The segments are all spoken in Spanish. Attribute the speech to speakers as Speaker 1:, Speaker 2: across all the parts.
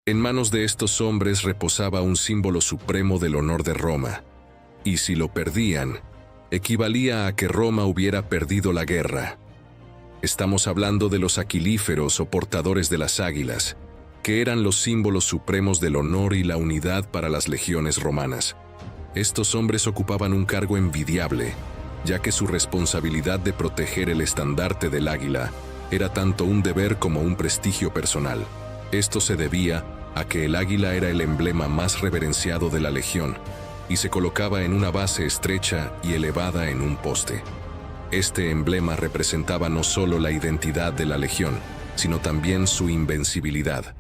Speaker 1: En manos de estos hombres reposaba un símbolo supremo del honor de Roma, y si lo perdían, equivalía a que Roma hubiera perdido la guerra. Estamos hablando de los aquilíferos o portadores de las águilas, que eran los símbolos supremos del honor y la unidad para las legiones romanas. Estos hombres ocupaban un cargo envidiable, ya que su responsabilidad de proteger el estandarte del águila era tanto un deber como un prestigio personal. Esto se debía a que el águila era el emblema más reverenciado de la legión y se colocaba en una base estrecha y elevada en un poste. Este emblema representaba no solo la identidad de la legión, sino también su invencibilidad.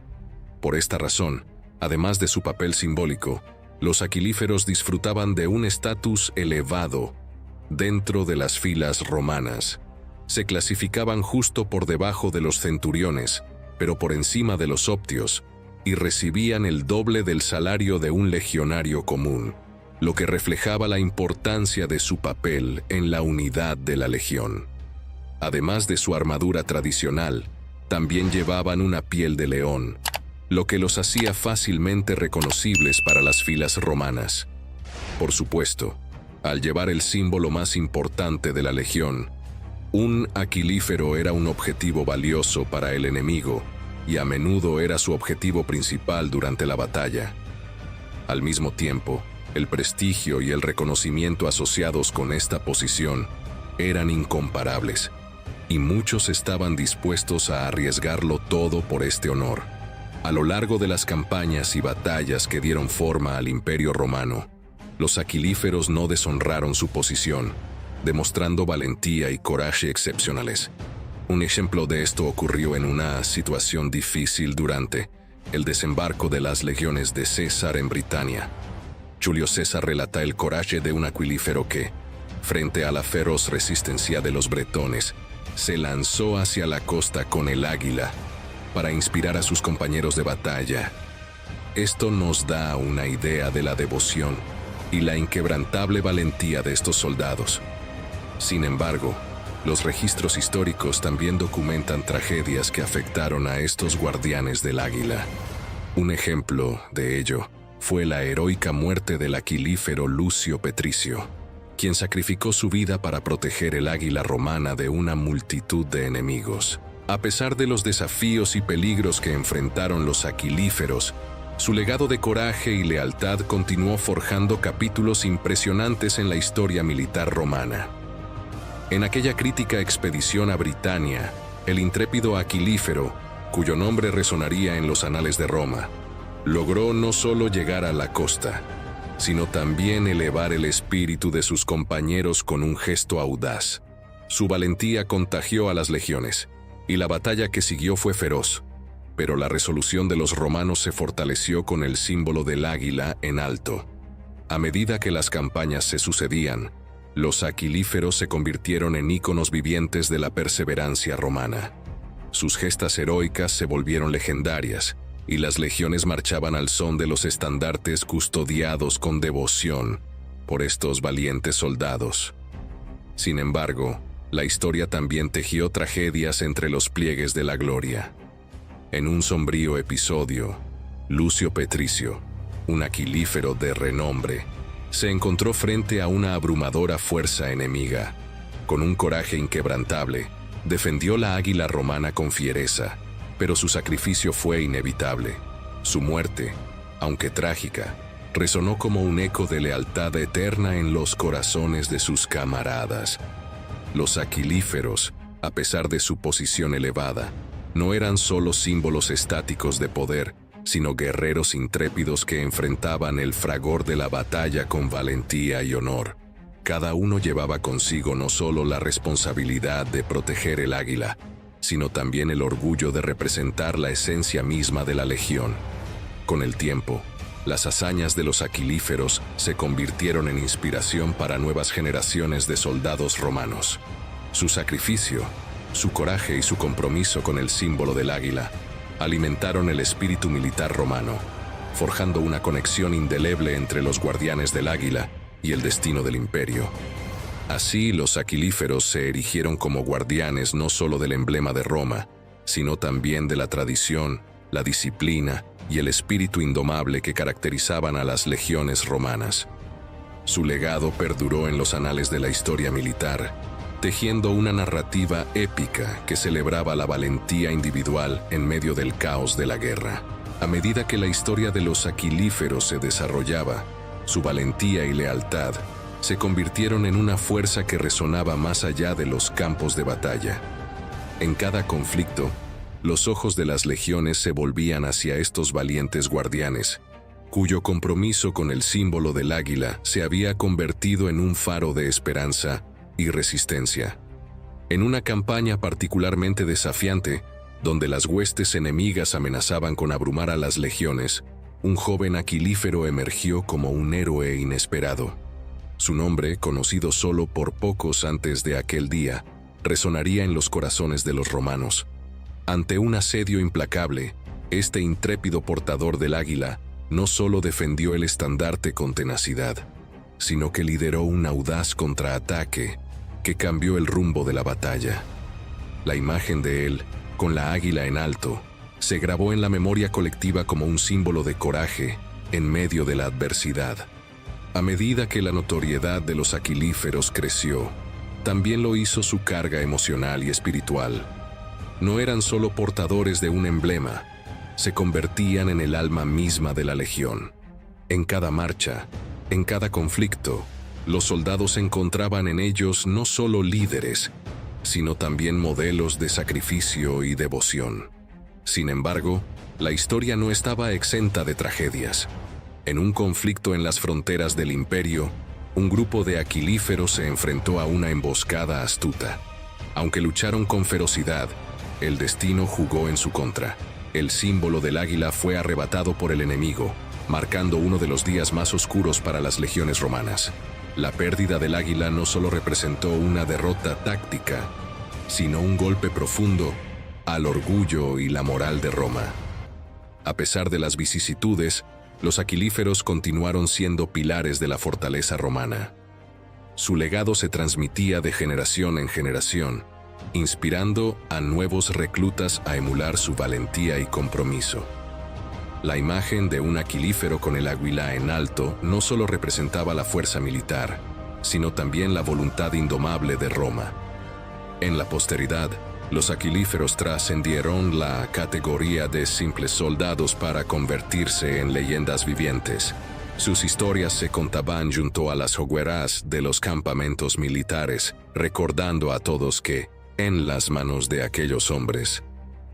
Speaker 1: Por esta razón, además de su papel simbólico, los aquilíferos disfrutaban de un estatus elevado dentro de las filas romanas. Se clasificaban justo por debajo de los centuriones, pero por encima de los optios, y recibían el doble del salario de un legionario común, lo que reflejaba la importancia de su papel en la unidad de la legión. Además de su armadura tradicional, también llevaban una piel de león, lo que los hacía fácilmente reconocibles para las filas romanas. Por supuesto, al llevar el símbolo más importante de la legión, un aquilífero era un objetivo valioso para el enemigo y a menudo era su objetivo principal durante la batalla. Al mismo tiempo, el prestigio y el reconocimiento asociados con esta posición eran incomparables, y muchos estaban dispuestos a arriesgarlo todo por este honor. A lo largo de las campañas y batallas que dieron forma al Imperio Romano, los aquilíferos no deshonraron su posición, demostrando valentía y coraje excepcionales. Un ejemplo de esto ocurrió en una situación difícil durante el desembarco de las legiones de César en Britania. Julio César relata el coraje de un aquilífero que, frente a la feroz resistencia de los bretones, se lanzó hacia la costa con el águila para inspirar a sus compañeros de batalla. Esto nos da una idea de la devoción y la inquebrantable valentía de estos soldados. Sin embargo, los registros históricos también documentan tragedias que afectaron a estos guardianes del águila. Un ejemplo de ello fue la heroica muerte del aquilífero Lucio Petricio, quien sacrificó su vida para proteger el águila romana de una multitud de enemigos. A pesar de los desafíos y peligros que enfrentaron los aquilíferos, su legado de coraje y lealtad continuó forjando capítulos impresionantes en la historia militar romana. En aquella crítica expedición a Britania, el intrépido aquilífero, cuyo nombre resonaría en los anales de Roma, logró no solo llegar a la costa, sino también elevar el espíritu de sus compañeros con un gesto audaz. Su valentía contagió a las legiones, y la batalla que siguió fue feroz, pero la resolución de los romanos se fortaleció con el símbolo del águila en alto. A medida que las campañas se sucedían, los aquilíferos se convirtieron en íconos vivientes de la perseverancia romana. Sus gestas heroicas se volvieron legendarias, y las legiones marchaban al son de los estandartes custodiados con devoción por estos valientes soldados. Sin embargo, la historia también tejió tragedias entre los pliegues de la gloria. En un sombrío episodio, Lucio Petricio, un aquilífero de renombre, se encontró frente a una abrumadora fuerza enemiga. Con un coraje inquebrantable, defendió la águila romana con fiereza, pero su sacrificio fue inevitable. Su muerte, aunque trágica, resonó como un eco de lealtad eterna en los corazones de sus camaradas. Los aquilíferos, a pesar de su posición elevada, no eran solo símbolos estáticos de poder, sino guerreros intrépidos que enfrentaban el fragor de la batalla con valentía y honor. Cada uno llevaba consigo no solo la responsabilidad de proteger el águila, sino también el orgullo de representar la esencia misma de la legión. Con el tiempo, las hazañas de los aquilíferos se convirtieron en inspiración para nuevas generaciones de soldados romanos. Su sacrificio, su coraje y su compromiso con el símbolo del águila alimentaron el espíritu militar romano, forjando una conexión indeleble entre los guardianes del águila y el destino del imperio. Así, los aquilíferos se erigieron como guardianes no solo del emblema de Roma, sino también de la tradición, la disciplina y el espíritu indomable que caracterizaban a las legiones romanas. Su legado perduró en los anales de la historia militar, tejiendo una narrativa épica que celebraba la valentía individual en medio del caos de la guerra. A medida que la historia de los aquilíferos se desarrollaba, su valentía y lealtad se convirtieron en una fuerza que resonaba más allá de los campos de batalla. En cada conflicto, los ojos de las legiones se volvían hacia estos valientes guardianes, cuyo compromiso con el símbolo del águila se había convertido en un faro de esperanza y resistencia. En una campaña particularmente desafiante, donde las huestes enemigas amenazaban con abrumar a las legiones, un joven aquilífero emergió como un héroe inesperado. Su nombre, conocido solo por pocos antes de aquel día, resonaría en los corazones de los romanos. Ante un asedio implacable, este intrépido portador del águila no solo defendió el estandarte con tenacidad, sino que lideró un audaz contraataque que cambió el rumbo de la batalla. La imagen de él, con la águila en alto, se grabó en la memoria colectiva como un símbolo de coraje en medio de la adversidad. A medida que la notoriedad de los aquilíferos creció, también lo hizo su carga emocional y espiritual. No eran solo portadores de un emblema, se convertían en el alma misma de la legión. En cada marcha, en cada conflicto, los soldados encontraban en ellos no solo líderes, sino también modelos de sacrificio y devoción. Sin embargo, la historia no estaba exenta de tragedias. En un conflicto en las fronteras del imperio, un grupo de aquilíferos se enfrentó a una emboscada astuta. Aunque lucharon con ferocidad, el destino jugó en su contra. El símbolo del águila fue arrebatado por el enemigo, marcando uno de los días más oscuros para las legiones romanas. La pérdida del águila no solo representó una derrota táctica, sino un golpe profundo al orgullo y la moral de Roma. A pesar de las vicisitudes, los aquilíferos continuaron siendo pilares de la fortaleza romana. Su legado se transmitía de generación en generación, inspirando a nuevos reclutas a emular su valentía y compromiso. La imagen de un aquilífero con el águila en alto no solo representaba la fuerza militar, sino también la voluntad indomable de Roma. En la posteridad, los aquilíferos trascendieron la categoría de simples soldados para convertirse en leyendas vivientes. Sus historias se contaban junto a las hogueras de los campamentos militares, recordando a todos que, en las manos de aquellos hombres,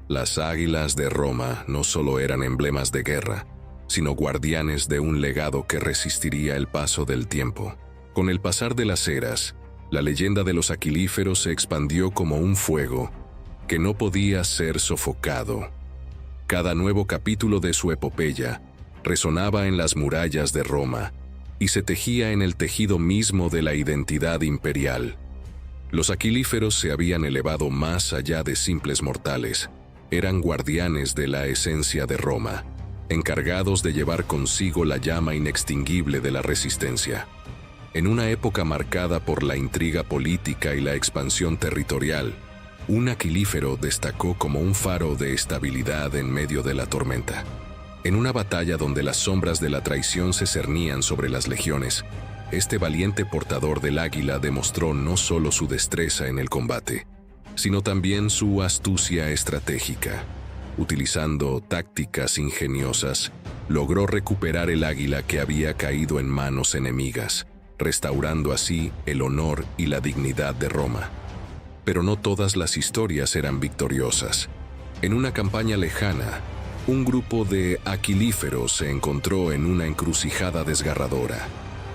Speaker 1: las águilas de Roma no solo eran emblemas de guerra, sino guardianes de un legado que resistiría el paso del tiempo. Con el pasar de las eras, la leyenda de los aquilíferos se expandió como un fuego que no podía ser sofocado. Cada nuevo capítulo de su epopeya resonaba en las murallas de Roma y se tejía en el tejido mismo de la identidad imperial. Los aquilíferos se habían elevado más allá de simples mortales. Eran guardianes de la esencia de Roma, encargados de llevar consigo la llama inextinguible de la resistencia. En una época marcada por la intriga política y la expansión territorial, un aquilífero destacó como un faro de estabilidad en medio de la tormenta. En una batalla donde las sombras de la traición se cernían sobre las legiones, este valiente portador del águila demostró no solo su destreza en el combate, sino también su astucia estratégica. Utilizando tácticas ingeniosas, logró recuperar el águila que había caído en manos enemigas, restaurando así el honor y la dignidad de Roma. Pero no todas las historias eran victoriosas. En una campaña lejana, un grupo de aquilíferos se encontró en una encrucijada desgarradora.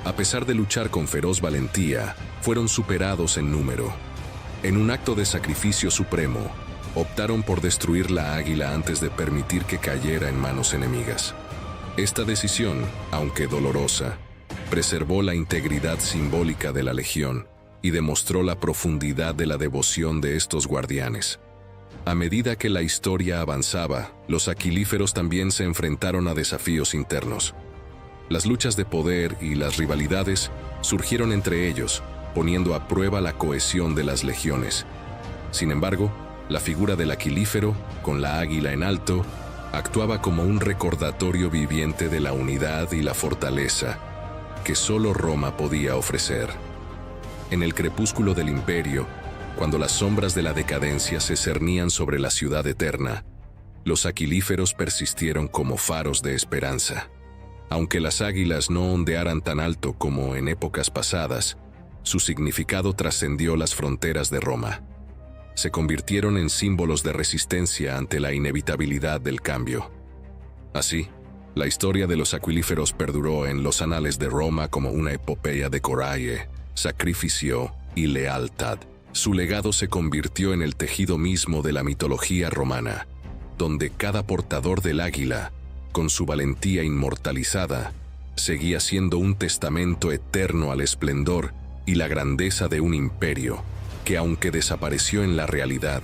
Speaker 1: A pesar de luchar con feroz valentía, fueron superados en número. En un acto de sacrificio supremo, optaron por destruir la águila antes de permitir que cayera en manos enemigas. Esta decisión, aunque dolorosa, preservó la integridad simbólica de la legión y demostró la profundidad de la devoción de estos guardianes. A medida que la historia avanzaba, los aquilíferos también se enfrentaron a desafíos internos. Las luchas de poder y las rivalidades surgieron entre ellos, poniendo a prueba la cohesión de las legiones. Sin embargo, la figura del aquilífero, con la águila en alto, Actuaba como un recordatorio viviente de la unidad y la fortaleza que solo Roma podía ofrecer. En el crepúsculo del imperio, cuando las sombras de la decadencia se cernían sobre la ciudad eterna, los aquilíferos persistieron como faros de esperanza. Aunque las águilas no ondearan tan alto como en épocas pasadas, su significado trascendió las fronteras de Roma. Se convirtieron en símbolos de resistencia ante la inevitabilidad del cambio. Así, la historia de los aquilíferos perduró en los anales de Roma como una epopeya de coraje, sacrificio y lealtad. Su legado se convirtió en el tejido mismo de la mitología romana, donde cada portador del águila, con su valentía inmortalizada, seguía siendo un testamento eterno al esplendor y la grandeza de un imperio que, aunque desapareció en la realidad,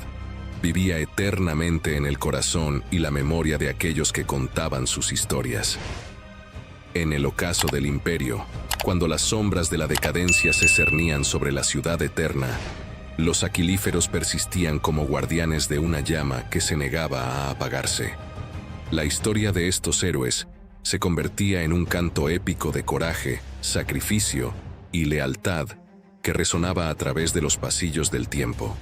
Speaker 1: vivía eternamente en el corazón y la memoria de aquellos que contaban sus historias. En el ocaso del imperio, cuando las sombras de la decadencia se cernían sobre la ciudad eterna, los aquilíferos persistían como guardianes de una llama que se negaba a apagarse. La historia de estos héroes se convertía en un canto épico de coraje, sacrificio y lealtad que resonaba a través de los pasillos del tiempo.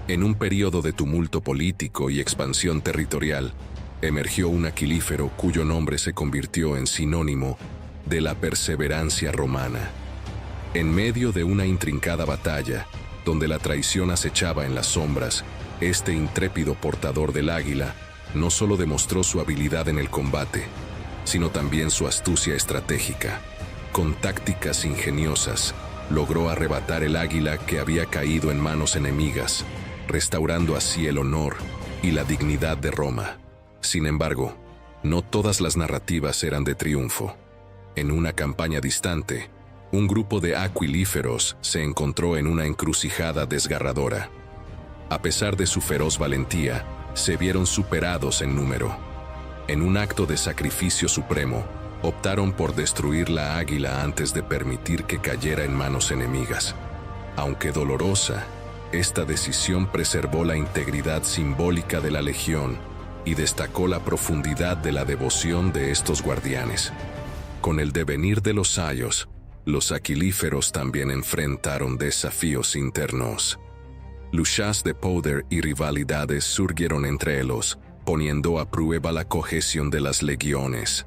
Speaker 1: En un período de tumulto político y expansión territorial, emergió un aquilífero cuyo nombre se convirtió en sinónimo de la perseverancia romana. En medio de una intrincada batalla, donde la traición acechaba en las sombras, este intrépido portador del águila no solo demostró su habilidad en el combate, sino también su astucia estratégica. Con tácticas ingeniosas, logró arrebatar el águila que había caído en manos enemigas, restaurando así el honor y la dignidad de Roma. Sin embargo, no todas las narrativas eran de triunfo. En una campaña distante, un grupo de aquilíferos se encontró en una encrucijada desgarradora. A pesar de su feroz valentía, se vieron superados en número. En un acto de sacrificio supremo, optaron por destruir la águila antes de permitir que cayera en manos enemigas. Aunque dolorosa, esta decisión preservó la integridad simbólica de la legión y destacó la profundidad de la devoción de estos guardianes. Con el devenir de los años, los aquilíferos también enfrentaron desafíos internos. Luchas de poder y rivalidades surgieron entre ellos, poniendo a prueba la cohesión de las legiones.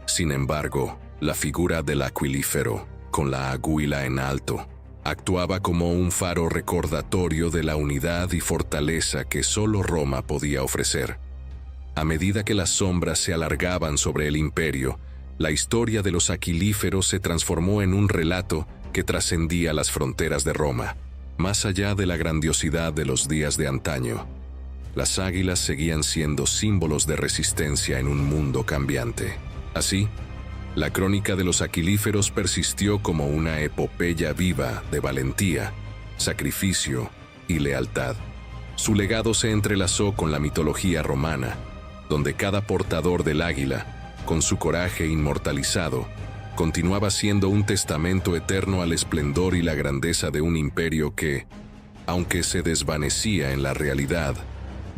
Speaker 1: Sin embargo, la figura del aquilífero, con la águila en alto, actuaba como un faro recordatorio de la unidad y fortaleza que solo Roma podía ofrecer. A medida que las sombras se alargaban sobre el imperio, la historia de los aquilíferos se transformó en un relato que trascendía las fronteras de Roma. Más allá de la grandiosidad de los días de antaño, las águilas seguían siendo símbolos de resistencia en un mundo cambiante. Así, la crónica de los aquilíferos persistió como una epopeya viva de valentía, sacrificio y lealtad. Su legado se entrelazó con la mitología romana, donde cada portador del águila, con su coraje inmortalizado, continuaba siendo un testamento eterno al esplendor y la grandeza de un imperio que, aunque se desvanecía en la realidad,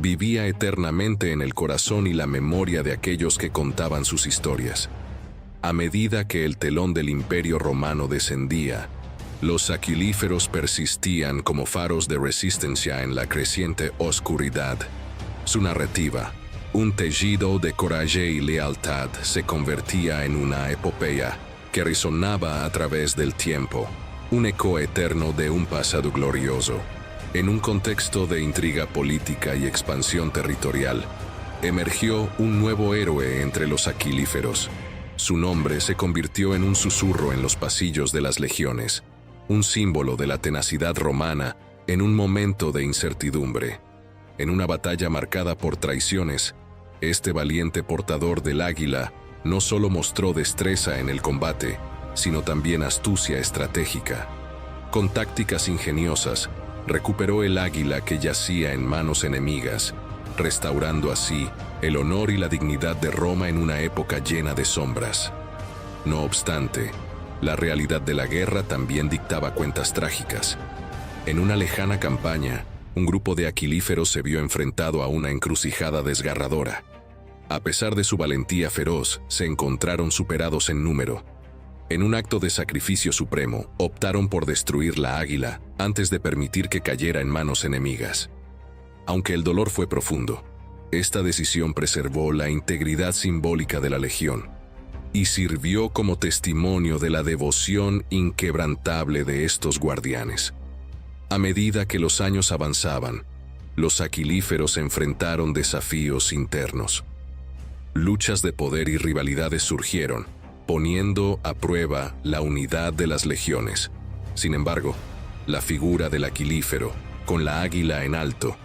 Speaker 1: vivía eternamente en el corazón y la memoria de aquellos que contaban sus historias. A medida que el telón del imperio romano descendía, los aquilíferos persistían como faros de resistencia en la creciente oscuridad. Su narrativa, un tejido de coraje y lealtad, se convertía en una epopeya que resonaba a través del tiempo, un eco eterno de un pasado glorioso. En un contexto de intriga política y expansión territorial, emergió un nuevo héroe entre los aquilíferos. Su nombre se convirtió en un susurro en los pasillos de las legiones, un símbolo de la tenacidad romana en un momento de incertidumbre. En una batalla marcada por traiciones, este valiente portador del águila no solo mostró destreza en el combate, sino también astucia estratégica. Con tácticas ingeniosas, recuperó el águila que yacía en manos enemigas, restaurando así el honor y la dignidad de Roma en una época llena de sombras. No obstante, la realidad de la guerra también dictaba cuentas trágicas. En una lejana campaña, un grupo de aquilíferos se vio enfrentado a una encrucijada desgarradora. A pesar de su valentía feroz, se encontraron superados en número. En un acto de sacrificio supremo, optaron por destruir la águila antes de permitir que cayera en manos enemigas. Aunque el dolor fue profundo, esta decisión preservó la integridad simbólica de la legión y sirvió como testimonio de la devoción inquebrantable de estos guardianes. A medida que los años avanzaban, los aquilíferos enfrentaron desafíos internos. Luchas de poder y rivalidades surgieron, poniendo a prueba la unidad de las legiones. Sin embargo, la figura del aquilífero, con la águila en alto,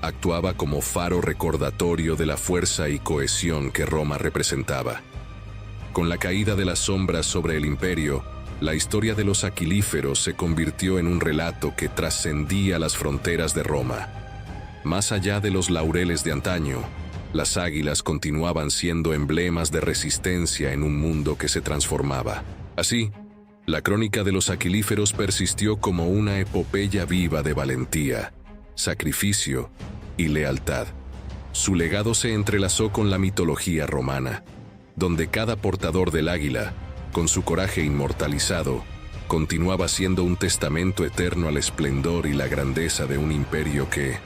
Speaker 1: actuaba como faro recordatorio de la fuerza y cohesión que Roma representaba. Con la caída de las sombras sobre el imperio, la historia de los aquilíferos se convirtió en un relato que trascendía las fronteras de Roma. Más allá de los laureles de antaño, las águilas continuaban siendo emblemas de resistencia en un mundo que se transformaba. Así, la crónica de los aquilíferos persistió como una epopeya viva de valentía, sacrificio y lealtad. Su legado se entrelazó con la mitología romana, donde cada portador del águila, con su coraje inmortalizado, continuaba siendo un testamento eterno al esplendor y la grandeza de un imperio que,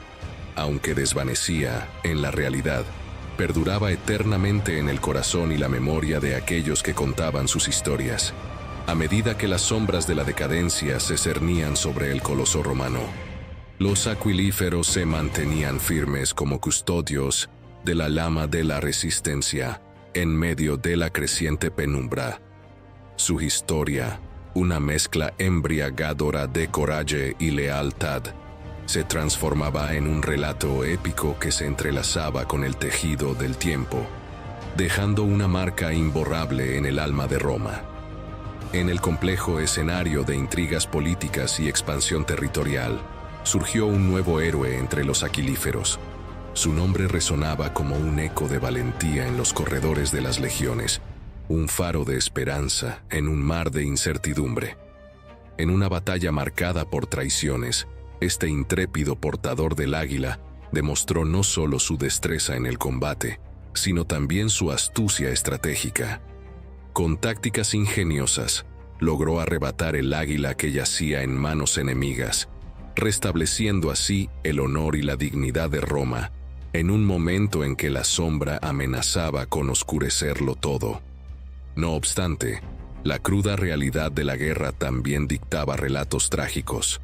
Speaker 1: aunque desvanecía en la realidad, perduraba eternamente en el corazón y la memoria de aquellos que contaban sus historias, a medida que las sombras de la decadencia se cernían sobre el coloso romano. Los aquilíferos se mantenían firmes como custodios de la lama de la resistencia en medio de la creciente penumbra. Su historia, una mezcla embriagadora de coraje y lealtad, se transformaba en un relato épico que se entrelazaba con el tejido del tiempo, dejando una marca imborrable en el alma de Roma. En el complejo escenario de intrigas políticas y expansión territorial, surgió un nuevo héroe entre los aquilíferos. Su nombre resonaba como un eco de valentía en los corredores de las legiones, un faro de esperanza en un mar de incertidumbre. En una batalla marcada por traiciones, este intrépido portador del águila demostró no solo su destreza en el combate, sino también su astucia estratégica. Con tácticas ingeniosas, logró arrebatar el águila que yacía en manos enemigas, restableciendo así el honor y la dignidad de Roma, en un momento en que la sombra amenazaba con oscurecerlo todo. No obstante, la cruda realidad de la guerra también dictaba relatos trágicos.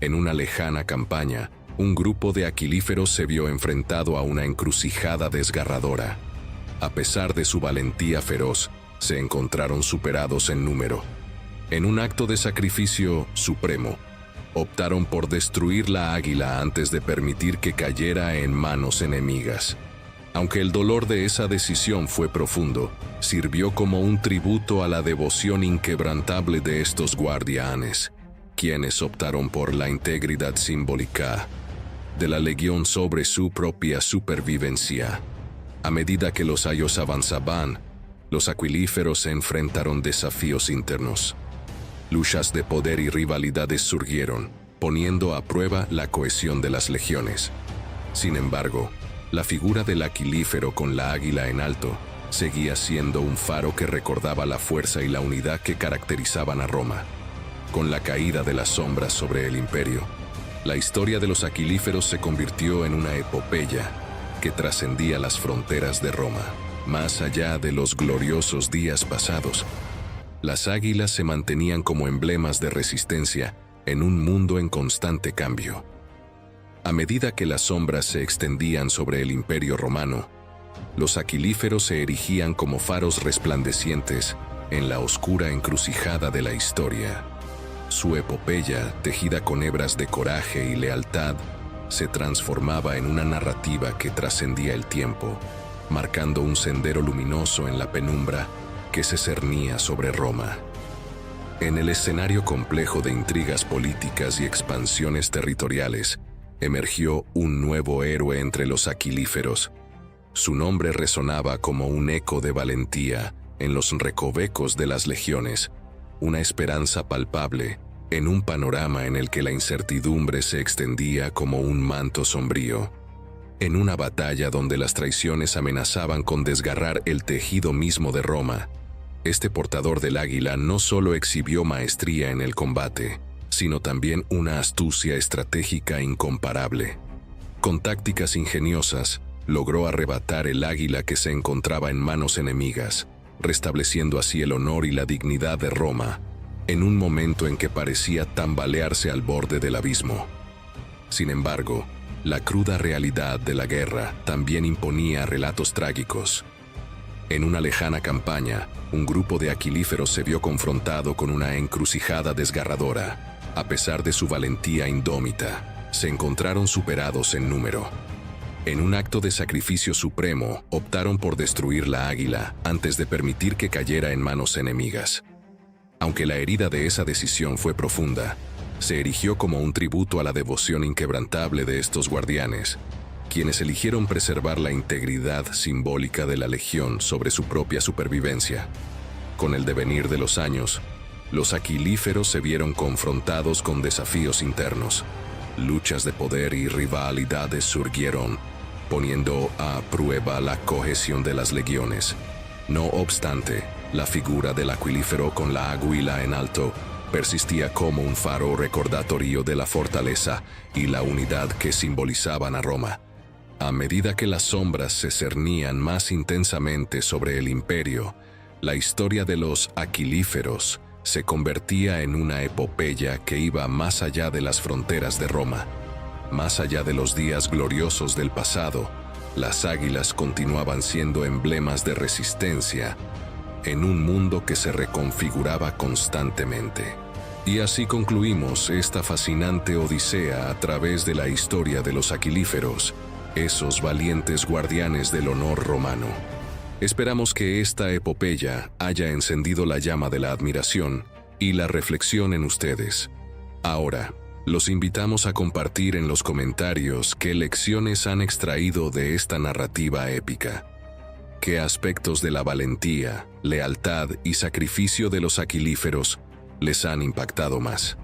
Speaker 1: En una lejana campaña, un grupo de aquilíferos se vio enfrentado a una encrucijada desgarradora. A pesar de su valentía feroz, se encontraron superados en número. En un acto de sacrificio supremo, optaron por destruir la águila antes de permitir que cayera en manos enemigas. Aunque el dolor de esa decisión fue profundo, sirvió como un tributo a la devoción inquebrantable de estos guardianes, quienes optaron por la integridad simbólica de la legión sobre su propia supervivencia. A medida que los años avanzaban, los aquilíferos se enfrentaron desafíos internos. Luchas de poder y rivalidades surgieron, poniendo a prueba la cohesión de las legiones. Sin embargo, la figura del aquilífero con la águila en alto seguía siendo un faro que recordaba la fuerza y la unidad que caracterizaban a Roma. Con la caída de las sombras sobre el imperio, la historia de los aquilíferos se convirtió en una epopeya que trascendía las fronteras de Roma. Más allá de los gloriosos días pasados, las águilas se mantenían como emblemas de resistencia en un mundo en constante cambio. A medida que las sombras se extendían sobre el imperio romano, los aquilíferos se erigían como faros resplandecientes en la oscura encrucijada de la historia. Su epopeya, tejida con hebras de coraje y lealtad, se transformaba en una narrativa que trascendía el tiempo, marcando un sendero luminoso en la penumbra que se cernía sobre Roma. En el escenario complejo de intrigas políticas y expansiones territoriales, emergió un nuevo héroe entre los aquilíferos. Su nombre resonaba como un eco de valentía en los recovecos de las legiones, una esperanza palpable en un panorama en el que la incertidumbre se extendía como un manto sombrío. En una batalla donde las traiciones amenazaban con desgarrar el tejido mismo de Roma, este portador del águila no solo exhibió maestría en el combate, sino también una astucia estratégica incomparable. Con tácticas ingeniosas, logró arrebatar el águila que se encontraba en manos enemigas, restableciendo así el honor y la dignidad de Roma, en un momento en que parecía tambalearse al borde del abismo. Sin embargo, la cruda realidad de la guerra también imponía relatos trágicos. En una lejana campaña, un grupo de aquilíferos se vio confrontado con una encrucijada desgarradora. A pesar de su valentía indómita, se encontraron superados en número. En un acto de sacrificio supremo, optaron por destruir la águila antes de permitir que cayera en manos enemigas. Aunque la herida de esa decisión fue profunda, se erigió como un tributo a la devoción inquebrantable de estos guardianes, quienes eligieron preservar la integridad simbólica de la legión sobre su propia supervivencia. Con el devenir de los años, los aquilíferos se vieron confrontados con desafíos internos. Luchas de poder y rivalidades surgieron, poniendo a prueba la cohesión de las legiones. No obstante, la figura del aquilífero con la águila en alto persistía como un faro recordatorio de la fortaleza y la unidad que simbolizaban a Roma. A medida que las sombras se cernían más intensamente sobre el imperio, la historia de los aquilíferos se convertía en una epopeya que iba más allá de las fronteras de Roma. Más allá de los días gloriosos del pasado, las águilas continuaban siendo emblemas de resistencia en un mundo que se reconfiguraba constantemente. Y así concluimos esta fascinante odisea a través de la historia de los aquilíferos, esos valientes guardianes del honor romano. Esperamos que esta epopeya haya encendido la llama de la admiración y la reflexión en ustedes. Ahora, los invitamos a compartir en los comentarios qué lecciones han extraído de esta narrativa épica. ¿Qué aspectos de la valentía, lealtad y sacrificio de los aquilíferos les han impactado más?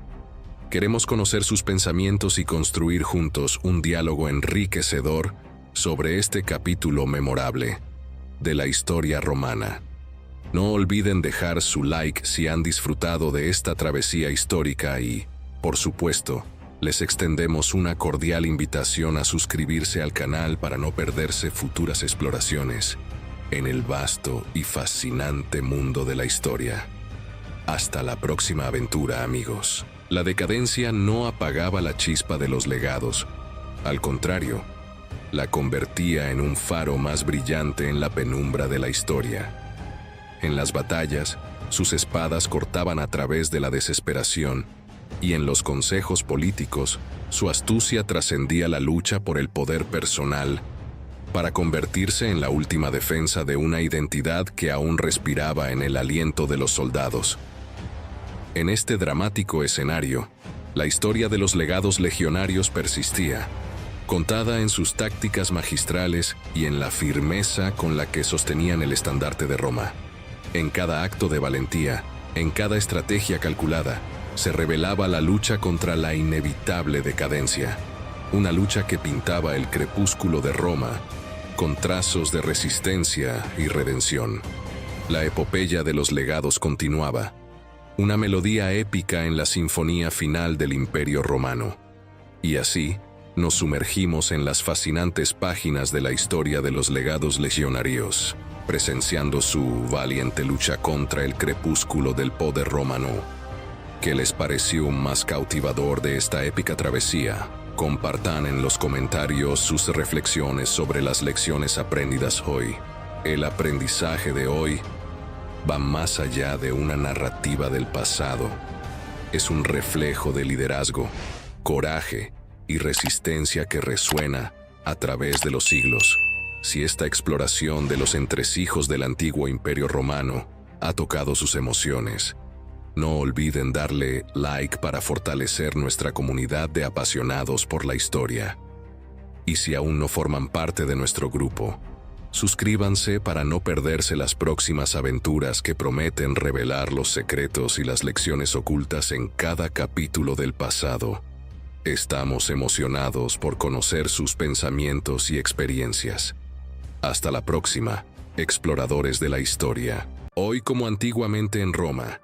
Speaker 1: Queremos conocer sus pensamientos y construir juntos un diálogo enriquecedor sobre este capítulo memorable de la historia romana. No olviden dejar su like si han disfrutado de esta travesía histórica y, por supuesto, les extendemos una cordial invitación a suscribirse al canal para no perderse futuras exploraciones en el vasto y fascinante mundo de la historia. Hasta la próxima aventura, amigos. La decadencia no apagaba la chispa de los legados. Al contrario, la convertía en un faro más brillante en la penumbra de la historia. En las batallas, sus espadas cortaban a través de la desesperación, y en los consejos políticos, su astucia trascendía la lucha por el poder personal, para convertirse en la última defensa de una identidad que aún respiraba en el aliento de los soldados. En este dramático escenario, la historia de los legados legionarios persistía, contada en sus tácticas magistrales y en la firmeza con la que sostenían el estandarte de Roma. En cada acto de valentía, en cada estrategia calculada, se revelaba la lucha contra la inevitable decadencia, una lucha que pintaba el crepúsculo de Roma con trazos de resistencia y redención. La epopeya de los legados continuaba, una melodía épica en la sinfonía final del Imperio Romano. Y así, nos sumergimos en las fascinantes páginas de la historia de los legados legionarios, presenciando su valiente lucha contra el crepúsculo del poder romano. ¿Qué les pareció más cautivador de esta épica travesía? Compartan en los comentarios sus reflexiones sobre las lecciones aprendidas hoy. El aprendizaje de hoy va más allá de una narrativa del pasado. Es un reflejo de liderazgo, coraje y resistencia que resuena a través de los siglos. Si esta exploración de los entresijos del antiguo Imperio Romano ha tocado sus emociones, no olviden darle like para fortalecer nuestra comunidad de apasionados por la historia. Y si aún no forman parte de nuestro grupo, suscríbanse para no perderse las próximas aventuras que prometen revelar los secretos y las lecciones ocultas en cada capítulo del pasado. Estamos emocionados por conocer sus pensamientos y experiencias. Hasta la próxima, exploradores de la historia. Hoy, como antiguamente en Roma,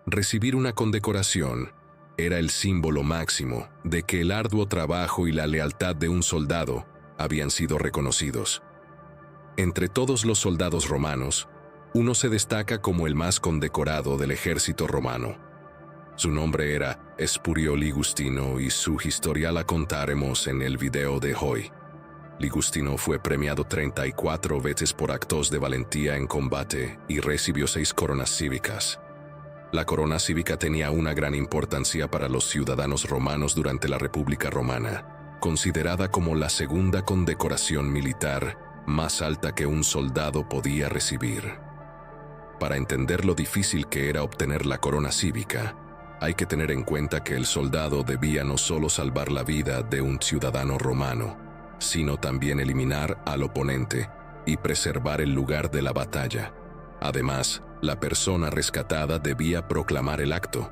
Speaker 1: recibir una condecoración era el símbolo máximo de que el arduo trabajo y la lealtad de un soldado habían sido reconocidos. Entre todos los soldados romanos, uno se destaca como el más condecorado del ejército romano. Su nombre era Espurio Ligustino y su historia la contaremos en el video de hoy. Ligustino fue premiado 34 veces por actos de valentía en combate y recibió 6 coronas cívicas. La corona cívica tenía una gran importancia para los ciudadanos romanos durante la República Romana, considerada como la segunda condecoración militar más alta que un soldado podía recibir. Para entender lo difícil que era obtener la corona cívica, hay que tener en cuenta que el soldado debía no solo salvar la vida de un ciudadano romano, sino también eliminar al oponente y preservar el lugar de la batalla. Además, la persona rescatada debía proclamar el acto,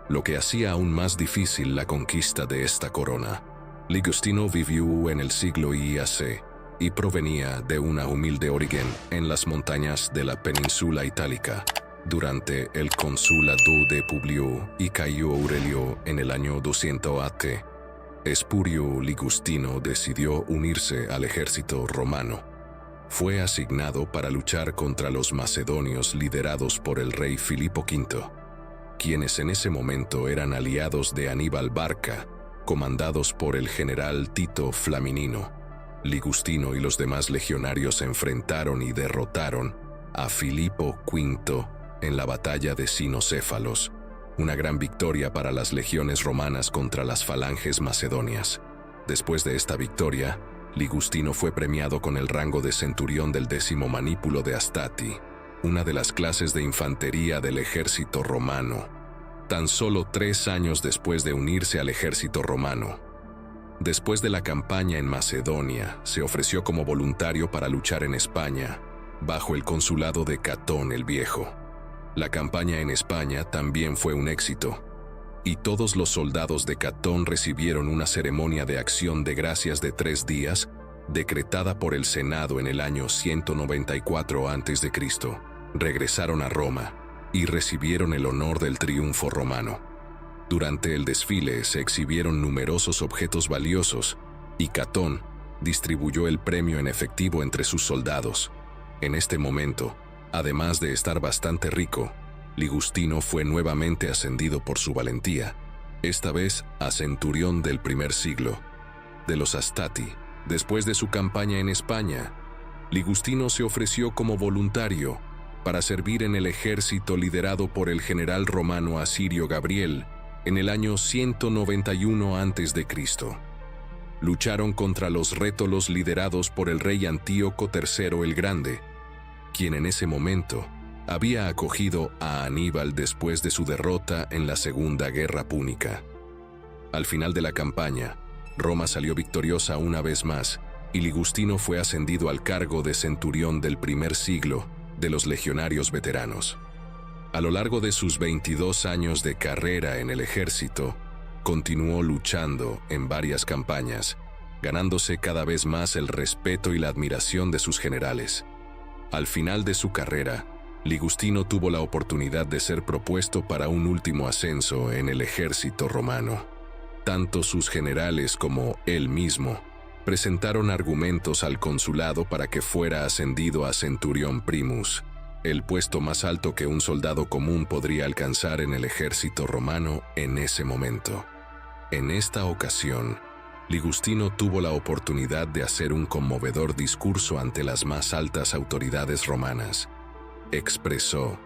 Speaker 1: lo que hacía aún más difícil la conquista de esta corona. Ligustino vivió en el siglo IAC y provenía de una humilde origen en las montañas de la península itálica durante el consulado de Publio y Cayo Aurelio en el año 200 AT. Espurio Ligustino decidió unirse al ejército romano. Fue asignado para luchar contra los macedonios liderados por el rey Filipo V, quienes en ese momento eran aliados de Aníbal Barca, comandados por el general Tito Flaminino. Ligustino y los demás legionarios se enfrentaron y derrotaron a Filipo V en la batalla de Cinocéfalos, una gran victoria para las legiones romanas contra las falanges macedonias. Después de esta victoria, Ligustino fue premiado con el rango de centurión del 10º manípulo de Astati, una de las clases de infantería del ejército romano, tan solo 3 años después de unirse al ejército romano. Después de la campaña en Macedonia, se ofreció como voluntario para luchar en España, bajo el consulado de Catón el Viejo. La campaña en España también fue un éxito, y todos los soldados de Catón recibieron una ceremonia de acción de gracias de 3 días, decretada por el Senado en el año 194 a.C. Regresaron a Roma y recibieron el honor del triunfo romano. Durante el desfile se exhibieron numerosos objetos valiosos y Catón distribuyó el premio en efectivo entre sus soldados. En este momento, además de estar bastante rico, Ligustino fue nuevamente ascendido por su valentía, esta vez a centurión del primer siglo de los Astati. Después de su campaña en España, Ligustino se ofreció como voluntario para servir en el ejército liderado por el general romano Asirio Gabriel en el año 191 a.C. Lucharon contra los rétolos liderados por el rey Antíoco III el Grande, quien en ese momento había acogido a Aníbal después de su derrota en la Segunda Guerra Púnica. Al final de la campaña, Roma salió victoriosa una vez más y Ligustino fue ascendido al cargo de centurión del primer siglo de los legionarios veteranos. A lo largo de sus 22 años de carrera en el ejército, continuó luchando en varias campañas, ganándose cada vez más el respeto y la admiración de sus generales. Al final de su carrera, Ligustino tuvo la oportunidad de ser propuesto para un último ascenso en el ejército romano. Tanto sus generales como él mismo presentaron argumentos al consulado para que fuera ascendido a centurión primus, el puesto más alto que un soldado común podría alcanzar en el ejército romano en ese momento. En esta ocasión, Ligustino tuvo la oportunidad de hacer un conmovedor discurso ante las más altas autoridades romanas. Expresó: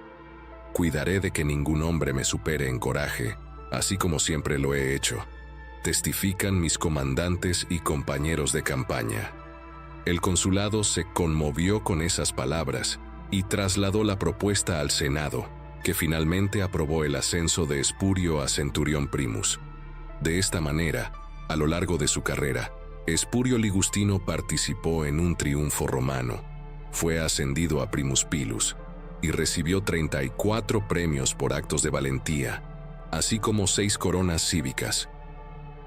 Speaker 1: «Cuidaré de que ningún hombre me supere en coraje, así como siempre lo he hecho. Testifican mis comandantes y compañeros de campaña». El consulado se conmovió con esas palabras y trasladó la propuesta al Senado, que finalmente aprobó el ascenso de Espurio a centurión primus. De esta manera, a lo largo de su carrera, Espurio Ligustino participó en un triunfo romano. Fue ascendido a primus pilus y recibió 34 premios por actos de valentía, así como 6 coronas cívicas.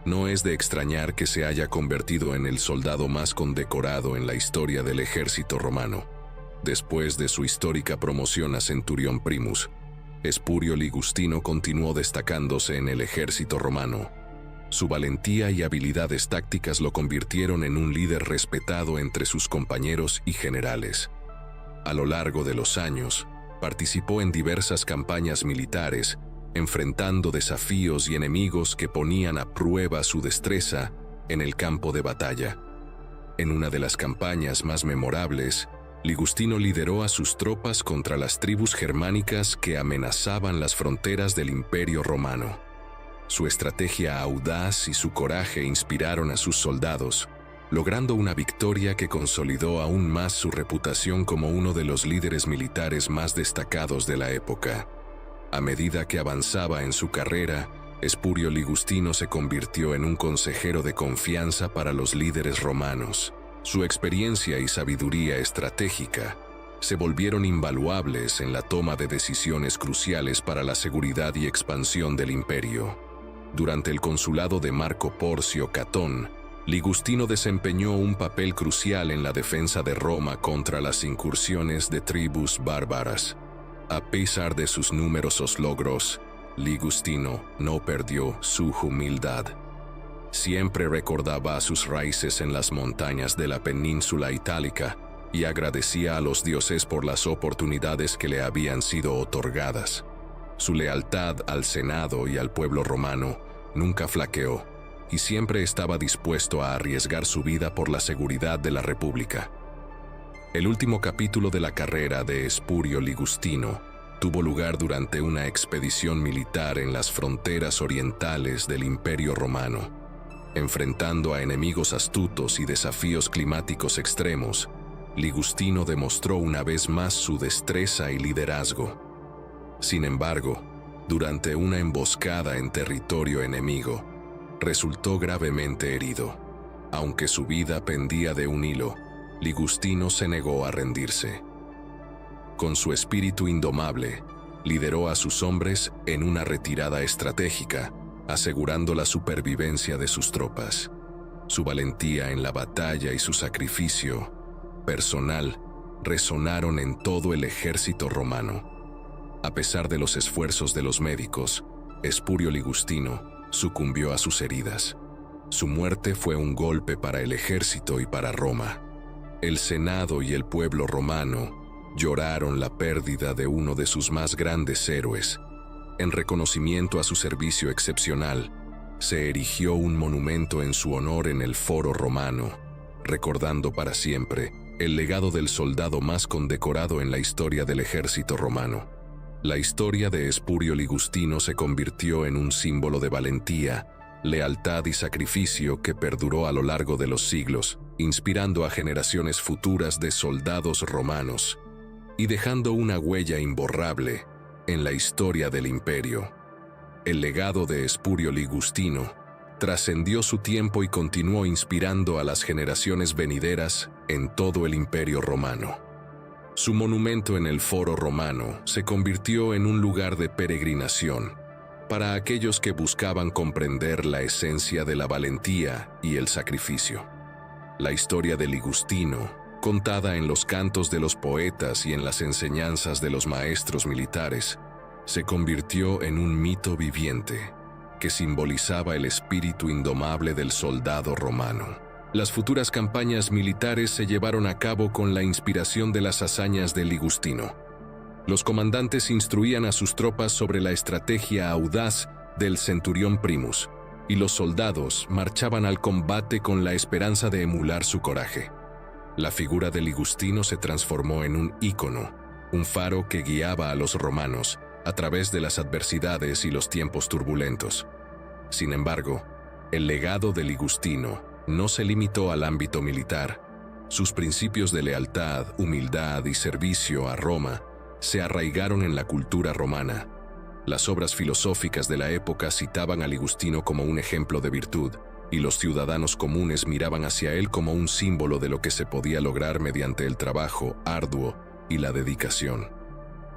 Speaker 1: No es de extrañar que se haya convertido en el soldado más condecorado en la historia del ejército romano. Después de su histórica promoción a Centurión Primus, Espurio Ligustino continuó destacándose en el ejército romano. Su valentía y habilidades tácticas lo convirtieron en un líder respetado entre sus compañeros y generales. A lo largo de los años, participó en diversas campañas militares, enfrentando desafíos y enemigos que ponían a prueba su destreza en el campo de batalla. En una de las campañas más memorables, Ligustino lideró a sus tropas contra las tribus germánicas que amenazaban las fronteras del Imperio Romano. Su estrategia audaz y su coraje inspiraron a sus soldados, logrando una victoria que consolidó aún más su reputación como uno de los líderes militares más destacados de la época. A medida que avanzaba en su carrera, Espurio Ligustino se convirtió en un consejero de confianza para los líderes romanos. Su experiencia y sabiduría estratégica se volvieron invaluables en la toma de decisiones cruciales para la seguridad y expansión del imperio. Durante el consulado de Marco Porcio Catón, Ligustino desempeñó un papel crucial en la defensa de Roma contra las incursiones de tribus bárbaras. A pesar de sus numerosos logros, Ligustino no perdió su humildad. Siempre recordaba sus raíces en las montañas de la península itálica y agradecía a los dioses por las oportunidades que le habían sido otorgadas. Su lealtad al Senado y al pueblo romano nunca flaqueó, y siempre estaba dispuesto a arriesgar su vida por la seguridad de la República. El último capítulo de la carrera de Espurio Ligustino tuvo lugar durante una expedición militar en las fronteras orientales del Imperio Romano. Enfrentando a enemigos astutos y desafíos climáticos extremos, Ligustino demostró una vez más su destreza y liderazgo. Sin embargo, durante una emboscada en territorio enemigo, resultó gravemente herido. Aunque su vida pendía de un hilo, Ligustino se negó a rendirse. Con su espíritu indomable, lideró a sus hombres en una retirada estratégica, asegurando la supervivencia de sus tropas. Su valentía en la batalla y su sacrificio personal resonaron en todo el ejército romano. A pesar de los esfuerzos de los médicos, Espurio Ligustino sucumbió a sus heridas. Su muerte fue un golpe para el ejército y para Roma. El Senado y el pueblo romano lloraron la pérdida de uno de sus más grandes héroes. En reconocimiento a su servicio excepcional, se erigió un monumento en su honor en el Foro Romano, recordando para siempre el legado del soldado más condecorado en la historia del ejército romano. La historia de Espurio Ligustino se convirtió en un símbolo de valentía, lealtad y sacrificio que perduró a lo largo de los siglos, inspirando a generaciones futuras de soldados romanos y dejando una huella imborrable en la historia del imperio. El legado de Espurio Ligustino trascendió su tiempo y continuó inspirando a las generaciones venideras en todo el imperio romano. Su monumento en el Foro Romano se convirtió en un lugar de peregrinación para aquellos que buscaban comprender la esencia de la valentía y el sacrificio. La historia de Ligustino, contada en los cantos de los poetas y en las enseñanzas de los maestros militares, se convirtió en un mito viviente que simbolizaba el espíritu indomable del soldado romano. Las futuras campañas militares se llevaron a cabo con la inspiración de las hazañas de Ligustino. Los comandantes instruían a sus tropas sobre la estrategia audaz del Centurión Primus, y los soldados marchaban al combate con la esperanza de emular su coraje. La figura de Ligustino se transformó en un ícono, un faro que guiaba a los romanos a través de las adversidades y los tiempos turbulentos. Sin embargo, el legado de Ligustino no se limitó al ámbito militar. Sus principios de lealtad, humildad y servicio a Roma se arraigaron en la cultura romana. Las obras filosóficas de la época citaban a Ligustino como un ejemplo de virtud, y los ciudadanos comunes miraban hacia él como un símbolo de lo que se podía lograr mediante el trabajo arduo y la dedicación.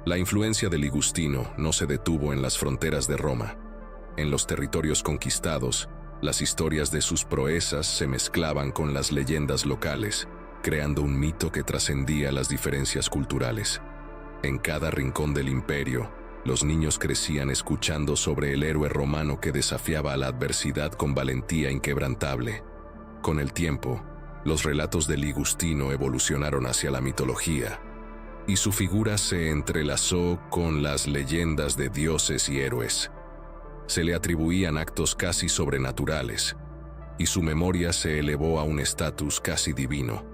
Speaker 1: La influencia de Ligustino no se detuvo en las fronteras de Roma. En los territorios conquistados, Las historias de sus proezas se mezclaban con las leyendas locales, creando un mito que trascendía las diferencias culturales. En cada rincón del imperio, los niños crecían escuchando sobre el héroe romano que desafiaba a la adversidad con valentía inquebrantable. Con el tiempo, los relatos de Ligustino evolucionaron hacia la mitología, y su figura se entrelazó con las leyendas de dioses y héroes. Se le atribuían actos casi sobrenaturales, y su memoria se elevó a un estatus casi divino.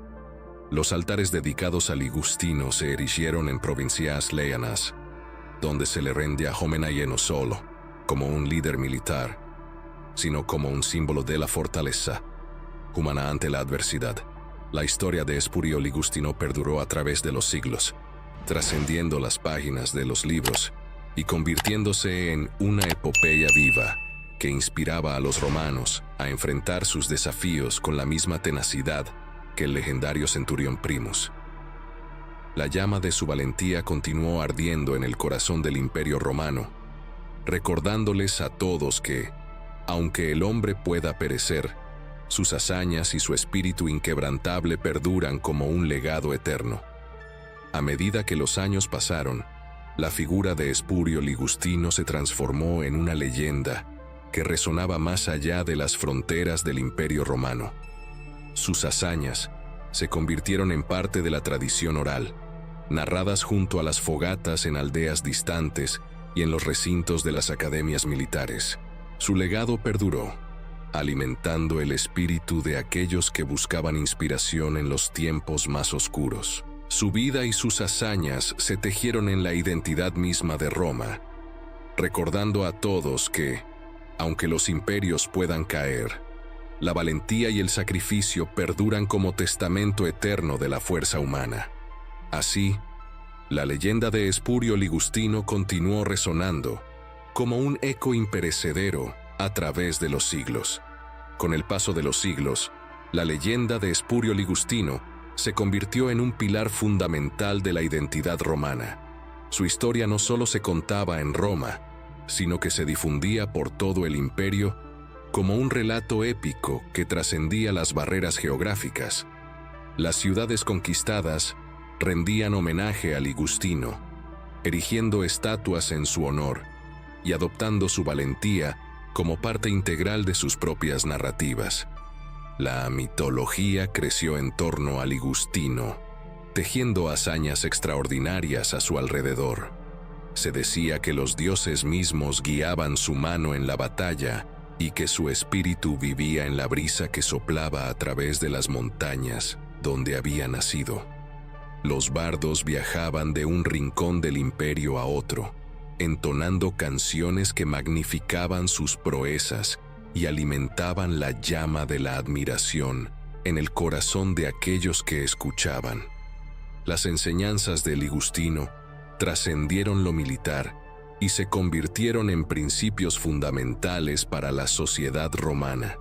Speaker 1: Los altares dedicados a Ligustino se erigieron en provincias lejanas, donde se le rendía homenaje no solo como un líder militar, sino como un símbolo de la fortaleza humana ante la adversidad. La historia de Espurio Ligustino perduró a través de los siglos, trascendiendo las páginas de los libros y convirtiéndose en una epopeya viva que inspiraba a los romanos a enfrentar sus desafíos con la misma tenacidad que el legendario centurión Primus. La llama de su valentía continuó ardiendo en el corazón del Imperio Romano, recordándoles a todos que, aunque el hombre pueda perecer, sus hazañas y su espíritu inquebrantable perduran como un legado eterno. A medida que los años pasaron, la figura de Espurio Ligustino se transformó en una leyenda que resonaba más allá de las fronteras del Imperio Romano. Sus hazañas se convirtieron en parte de la tradición oral, narradas junto a las fogatas en aldeas distantes y en los recintos de las academias militares. Su legado perduró, alimentando el espíritu de aquellos que buscaban inspiración en los tiempos más oscuros. Su vida y sus hazañas se tejieron en la identidad misma de Roma, recordando a todos que, aunque los imperios puedan caer, la valentía y el sacrificio perduran como testamento eterno de la fuerza humana. Así, la leyenda de Espurio Ligustino continuó resonando como un eco imperecedero a través de los siglos. Con el paso de los siglos, la leyenda de Espurio Ligustino se convirtió en un pilar fundamental de la identidad romana. Su historia no solo se contaba en Roma, sino que se difundía por todo el imperio como un relato épico que trascendía las barreras geográficas. Las ciudades conquistadas rendían homenaje a Ligustino, erigiendo estatuas en su honor y adoptando su valentía como parte integral de sus propias narrativas. La mitología creció en torno a Ligustino, tejiendo hazañas extraordinarias a su alrededor. Se decía que los dioses mismos guiaban su mano en la batalla y que su espíritu vivía en la brisa que soplaba a través de las montañas donde había nacido. Los bardos viajaban de un rincón del imperio a otro, entonando canciones que magnificaban sus proezas y alimentaban la llama de la admiración en el corazón de aquellos que escuchaban. Las enseñanzas de Ligustino trascendieron lo militar y se convirtieron en principios fundamentales para la sociedad romana.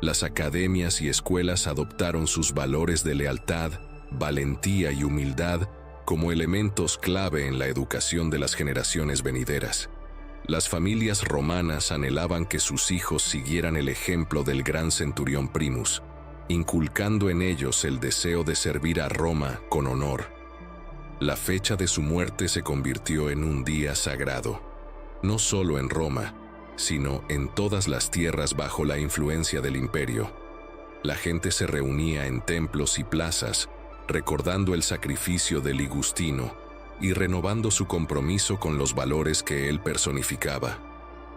Speaker 1: Las academias y escuelas adoptaron sus valores de lealtad, valentía y humildad como elementos clave en la educación de las generaciones venideras. Las familias romanas anhelaban que sus hijos siguieran el ejemplo del gran centurión Primus, inculcando en ellos el deseo de servir a Roma con honor. La fecha de su muerte se convirtió en un día sagrado, no solo en Roma, sino en todas las tierras bajo la influencia del imperio. La gente se reunía en templos y plazas, recordando el sacrificio de Ligustino y renovando su compromiso con los valores que él personificaba.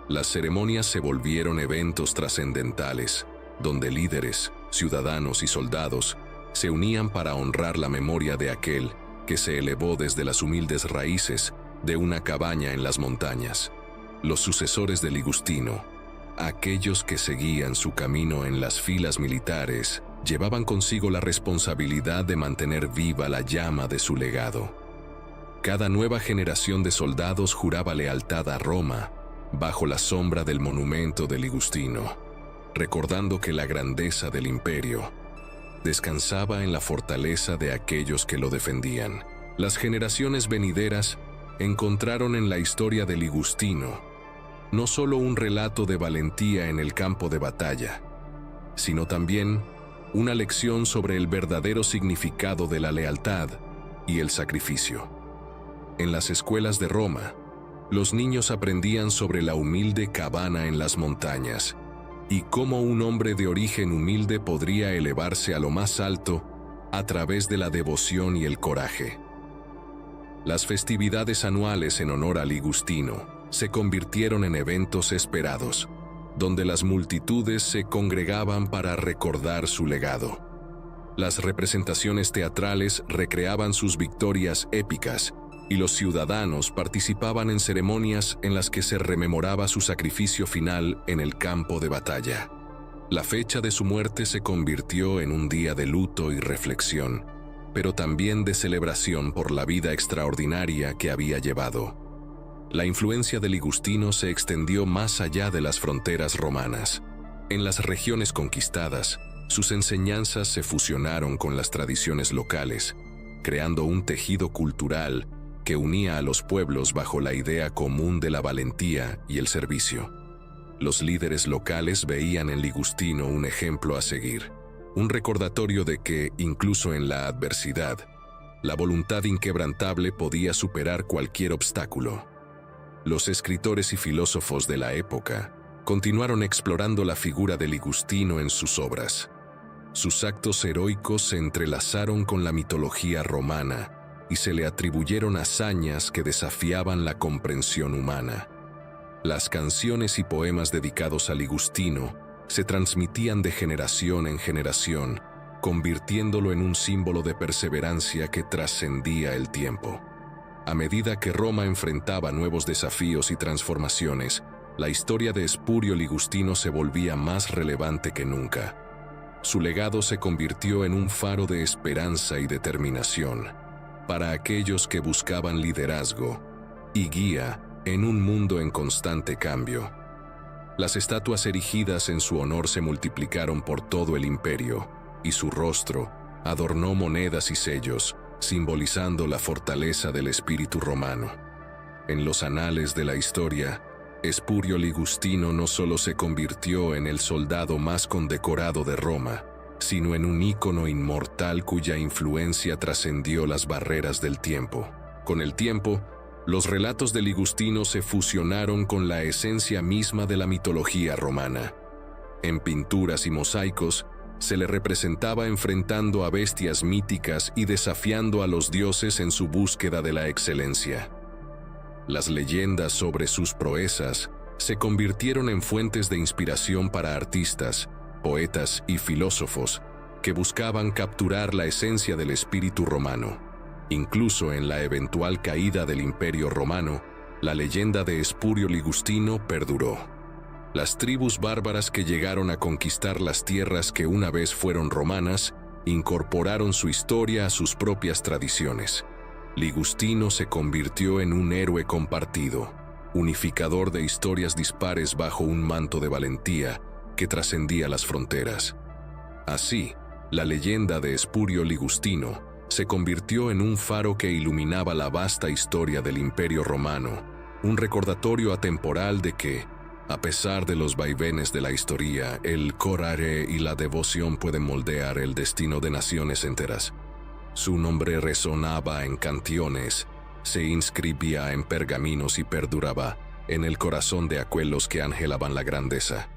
Speaker 1: Las ceremonias se volvieron eventos trascendentales, donde líderes, ciudadanos y soldados se unían para honrar la memoria de aquel que se elevó desde las humildes raíces de una cabaña en las montañas. Los sucesores de Ligustino, aquellos que seguían su camino en las filas militares, llevaban consigo la responsabilidad de mantener viva la llama de su legado. Cada nueva generación de soldados juraba lealtad a Roma bajo la sombra del monumento de Ligustino, recordando que la grandeza del imperio descansaba en la fortaleza de aquellos que lo defendían. Las generaciones venideras encontraron en la historia de Ligustino no solo un relato de valentía en el campo de batalla, sino también una lección sobre el verdadero significado de la lealtad y el sacrificio. En las escuelas de Roma, los niños aprendían sobre la humilde cabana en las montañas y cómo un hombre de origen humilde podría elevarse a lo más alto a través de la devoción y el coraje. Las festividades anuales en honor a Ligustino se convirtieron en eventos esperados, donde las multitudes se congregaban para recordar su legado. Las representaciones teatrales recreaban sus victorias épicas y los ciudadanos participaban en ceremonias en las que se rememoraba su sacrificio final en el campo de batalla. La fecha de su muerte se convirtió en un día de luto y reflexión, pero también de celebración por la vida extraordinaria que había llevado. La influencia de Ligustino se extendió más allá de las fronteras romanas. En las regiones conquistadas, sus enseñanzas se fusionaron con las tradiciones locales, creando un tejido cultural que unía a los pueblos bajo la idea común de la valentía y el servicio. Los líderes locales veían en Ligustino un ejemplo a seguir, un recordatorio de que, incluso en la adversidad, la voluntad inquebrantable podía superar cualquier obstáculo. Los escritores y filósofos de la época continuaron explorando la figura de Ligustino en sus obras. Sus actos heroicos se entrelazaron con la mitología romana y se le atribuyeron hazañas que desafiaban la comprensión humana. Las canciones y poemas dedicados a Ligustino se transmitían de generación en generación, convirtiéndolo en un símbolo de perseverancia que trascendía el tiempo. A medida que Roma enfrentaba nuevos desafíos y transformaciones, la historia de Espurio Ligustino se volvía más relevante que nunca. Su legado se convirtió en un faro de esperanza y determinación para aquellos que buscaban liderazgo y guía en un mundo en constante cambio. Las estatuas erigidas en su honor se multiplicaron por todo el imperio, y su rostro adornó monedas y sellos, simbolizando la fortaleza del espíritu romano. En los anales de la historia, Espurio Ligustino no solo se convirtió en el soldado más condecorado de Roma, sino en un ícono inmortal cuya influencia trascendió las barreras del tiempo. Con el tiempo, los relatos de Ligustino se fusionaron con la esencia misma de la mitología romana. En pinturas y mosaicos, se le representaba enfrentando a bestias míticas y desafiando a los dioses en su búsqueda de la excelencia. Las leyendas sobre sus proezas se convirtieron en fuentes de inspiración para artistas, poetas y filósofos que buscaban capturar la esencia del espíritu romano. Incluso en la eventual caída del Imperio Romano, la leyenda de Espurio Ligustino perduró. Las tribus bárbaras que llegaron a conquistar las tierras que una vez fueron romanas, incorporaron su historia a sus propias tradiciones. Ligustino se convirtió en un héroe compartido, unificador de historias dispares bajo un manto de valentía que trascendía las fronteras. Así, la leyenda de Espurio Ligustino se convirtió en un faro que iluminaba la vasta historia del Imperio Romano, un recordatorio atemporal de que, a pesar de los vaivenes de la historia, el coraje y la devoción pueden moldear el destino de naciones enteras. Su nombre resonaba en canciones, se inscribía en pergaminos y perduraba en el corazón de aquellos que angelaban la grandeza.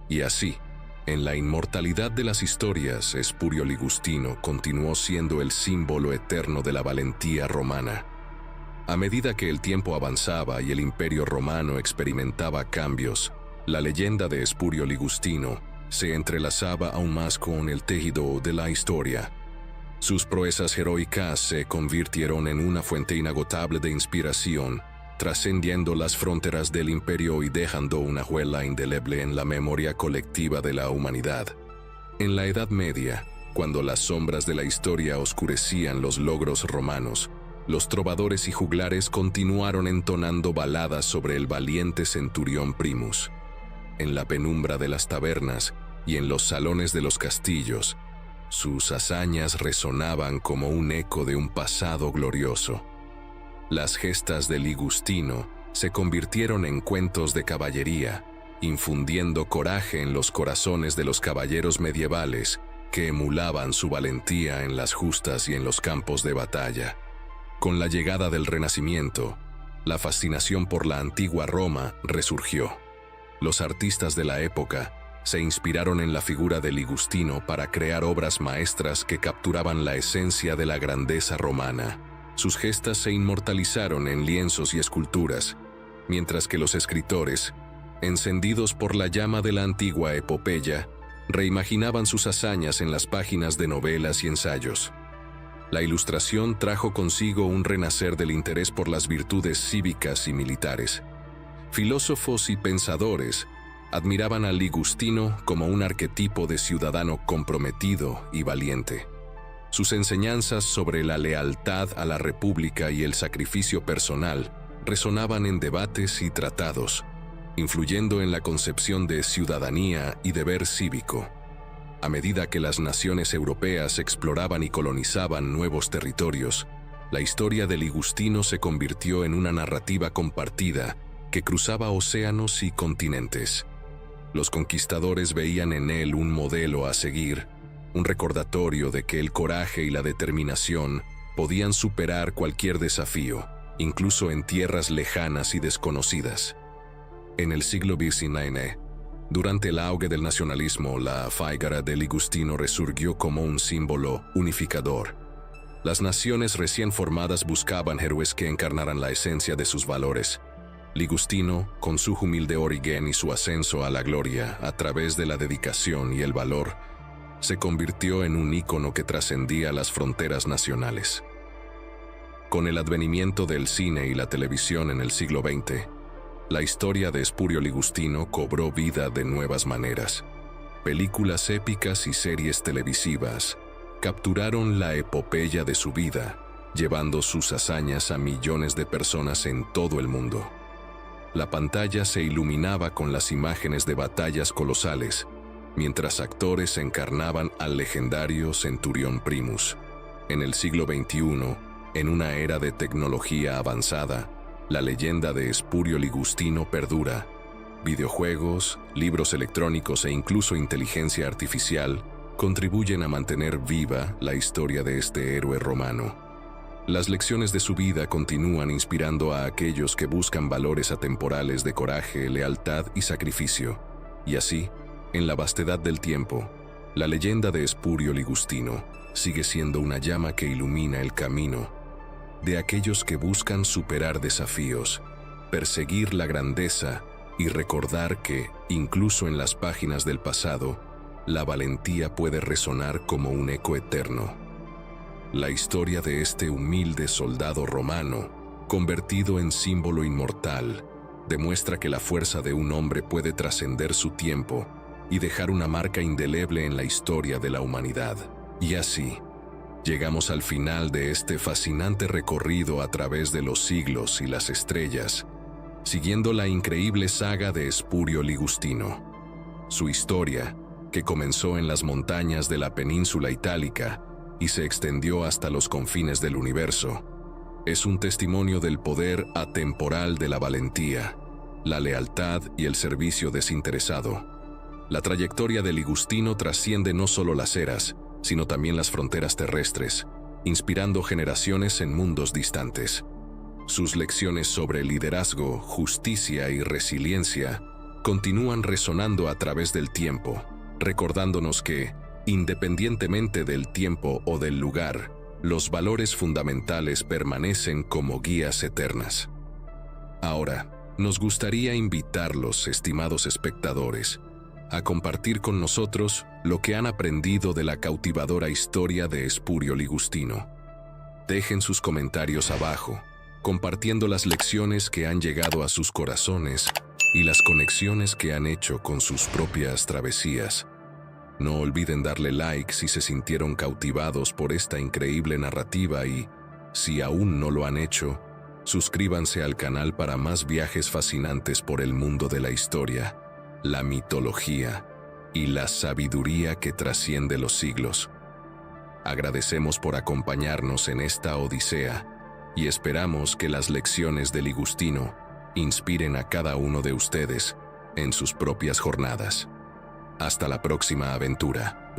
Speaker 1: Y así, en la inmortalidad de las historias, Espurio Ligustino continuó siendo el símbolo eterno de la valentía romana. A medida que el tiempo avanzaba y el Imperio Romano experimentaba cambios, la leyenda de Espurio Ligustino se entrelazaba aún más con el tejido de la historia. Sus proezas heroicas se convirtieron en una fuente inagotable de inspiración, trascendiendo las fronteras del imperio y dejando una huella indeleble en la memoria colectiva de la humanidad. En la Edad Media, cuando las sombras de la historia oscurecían los logros romanos, los trovadores y juglares continuaron entonando baladas sobre el valiente centurión Primus. En la penumbra de las tabernas y en los salones de los castillos, sus hazañas resonaban como un eco de un pasado glorioso. Las gestas de Ligustino se convirtieron en cuentos de caballería, infundiendo coraje en los corazones de los caballeros medievales que emulaban su valentía en las justas y en los campos de batalla. Con la llegada del Renacimiento, la fascinación por la antigua Roma resurgió. Los artistas de la época se inspiraron en la figura de Ligustino para crear obras maestras que capturaban la esencia de la grandeza romana. Sus gestas se inmortalizaron en lienzos y esculturas, mientras que los escritores, encendidos por la llama de la antigua epopeya, reimaginaban sus hazañas en las páginas de novelas y ensayos. La Ilustración trajo consigo un renacer del interés por las virtudes cívicas y militares. Filósofos y pensadores admiraban a Ligustino como un arquetipo de ciudadano comprometido y valiente. Sus enseñanzas sobre la lealtad a la República y el sacrificio personal resonaban en debates y tratados, influyendo en la concepción de ciudadanía y deber cívico. A medida que las naciones europeas exploraban y colonizaban nuevos territorios, la historia de Ligustino se convirtió en una narrativa compartida que cruzaba océanos y continentes. Los conquistadores veían en él un modelo a seguir, un recordatorio de que el coraje y la determinación podían superar cualquier desafío, incluso en tierras lejanas y desconocidas. En el siglo XIX, durante el auge del nacionalismo, la figura de Ligustino resurgió como un símbolo unificador. Las naciones recién formadas buscaban héroes que encarnaran la esencia de sus valores. Ligustino, con su humilde origen y su ascenso a la gloria a través de la dedicación y el valor, se convirtió en un ícono que trascendía las fronteras nacionales. Con el advenimiento del cine y la televisión en el siglo XX, la historia de Espurio Ligustino cobró vida de nuevas maneras. Películas épicas y series televisivas capturaron la epopeya de su vida, llevando sus hazañas a millones de personas en todo el mundo. La pantalla se iluminaba con las imágenes de batallas colosales, mientras actores encarnaban al legendario Centurión Primus. En el siglo XXI, en una era de tecnología avanzada, la leyenda de Espurio Ligustino perdura. Videojuegos, libros electrónicos e incluso inteligencia artificial contribuyen a mantener viva la historia de este héroe romano. Las lecciones de su vida continúan inspirando a aquellos que buscan valores atemporales de coraje, lealtad y sacrificio. Y así, en la vastedad del tiempo, la leyenda de Espurio Ligustino sigue siendo una llama que ilumina el camino de aquellos que buscan superar desafíos, perseguir la grandeza y recordar que, incluso en las páginas del pasado, la valentía puede resonar como un eco eterno. La historia de este humilde soldado romano, convertido en símbolo inmortal, demuestra que la fuerza de un hombre puede trascender su tiempo y dejar una marca indeleble en la historia de la humanidad. Y así, llegamos al final de este fascinante recorrido a través de los siglos y las estrellas, siguiendo la increíble saga de Espurio Ligustino. Su historia, que comenzó en las montañas de la península itálica y se extendió hasta los confines del universo, es un testimonio del poder atemporal de la valentía, la lealtad y el servicio desinteresado. La trayectoria de Ligustino trasciende no solo las eras, sino también las fronteras terrestres, inspirando generaciones en mundos distantes. Sus lecciones sobre liderazgo, justicia y resiliencia continúan resonando a través del tiempo, recordándonos que, independientemente del tiempo o del lugar, los valores fundamentales permanecen como guías eternas. Ahora, nos gustaría invitarlos, estimados espectadores, a compartir con nosotros lo que han aprendido de la cautivadora historia de Espurio Ligustino. Dejen sus comentarios abajo, compartiendo las lecciones que han llegado a sus corazones y las conexiones que han hecho con sus propias travesías. No olviden darle like si se sintieron cautivados por esta increíble narrativa y, si aún no lo han hecho, suscríbanse al canal para más viajes fascinantes por el mundo de la historia, la mitología y la sabiduría que trasciende los siglos. Agradecemos por acompañarnos en esta odisea y esperamos que las lecciones de Ligustino inspiren a cada uno de ustedes en sus propias jornadas. Hasta la próxima aventura.